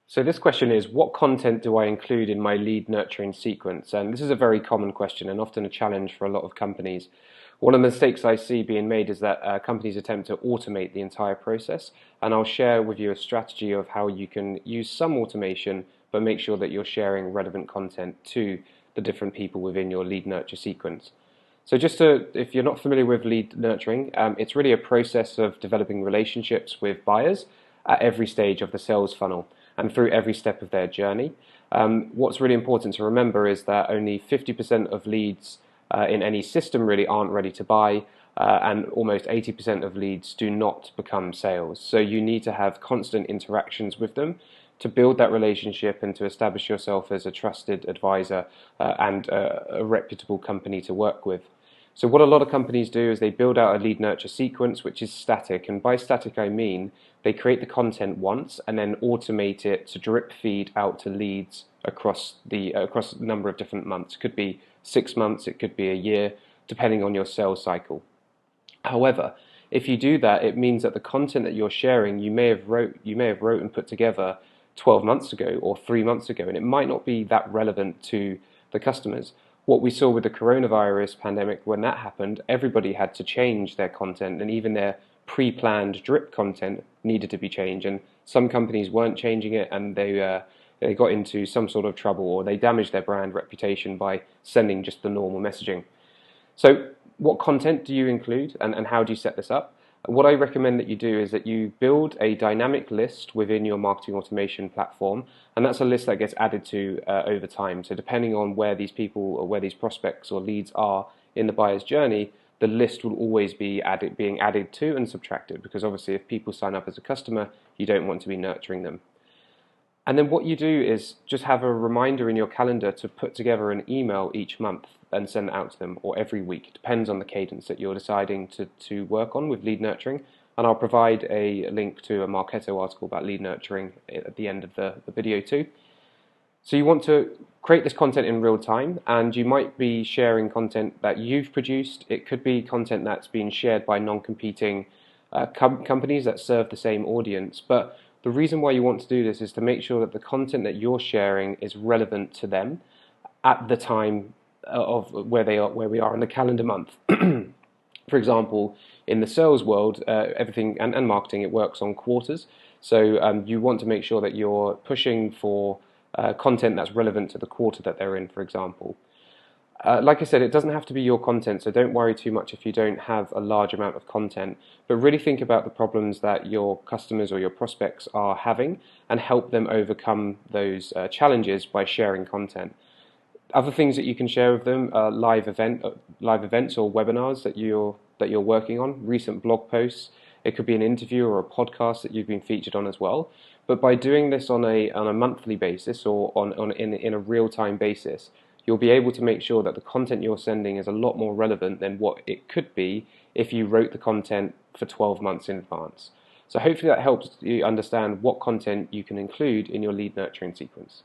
So this question is, what content do I include in my lead nurturing sequence? And this is a very common question and often a challenge for a lot of companies. One of the mistakes I see being made is that companies attempt to automate the entire process, and I'll share with you a strategy of how you can use some automation, but make sure that you're sharing relevant content to the different people within your lead nurture sequence. So if you're not familiar with lead nurturing, it's really a process of developing relationships with buyers at every stage of the sales funnel and through every step of their journey. What's really important to remember is that only 50% of leads in any system really aren't ready to buy, and almost 80% of leads do not become sales. So you need to have constant interactions with them to build that relationship and to establish yourself as a trusted advisor and a reputable company to work with. So what a lot of companies do is they build out a lead nurture sequence which is static, and by static I mean they create the content once and then automate it to drip feed out to leads across a number of different months. It could be 6 months, it could be a year, depending on your sales cycle. However, if you do that, it means that the content that you're sharing you may have wrote and put together 12 months ago or 3 months ago, and it might not be that relevant to the customers. What we saw with the coronavirus pandemic, when that happened, everybody had to change their content, and even their pre-planned drip content needed to be changed. And some companies weren't changing it, and they got into some sort of trouble, or they damaged their brand reputation by sending just the normal messaging. So what content do you include, and how do you set this up? What I recommend that you do is that you build a dynamic list within your marketing automation platform, and that's a list that gets added to over time. So depending on where these people or where these prospects or leads are in the buyer's journey, the list will always be being added to and subtracted, because obviously if people sign up as a customer, you don't want to be nurturing them. And then what you do is just have a reminder in your calendar to put together an email each month and send it out to them, or every week. It depends on the cadence that you're deciding to work on with lead nurturing. And I'll provide a link to a Marketo article about lead nurturing at the end of the video too. So you want to create this content in real time, and you might be sharing content that you've produced. It could be content that's been shared by non-competing companies that serve the same audience. But the reason why you want to do this is to make sure that the content that you're sharing is relevant to them at the time of where we are in the calendar month. For example, in the sales world, everything and marketing, it works on quarters. So you want to make sure that you're pushing for content that's relevant to the quarter that they're in, for example. Like I said, it doesn't have to be your content, so don't worry too much if you don't have a large amount of content, but really think about the problems that your customers or your prospects are having and help them overcome those challenges by sharing content. Other things that you can share with them are live events or webinars that you're working on, recent blog posts. It could be an interview or a podcast that you've been featured on as well. But by doing this on a monthly basis or in a real-time basis, you'll be able to make sure that the content you're sending is a lot more relevant than what it could be if you wrote the content for 12 months in advance. So hopefully that helps you understand what content you can include in your lead nurturing sequence.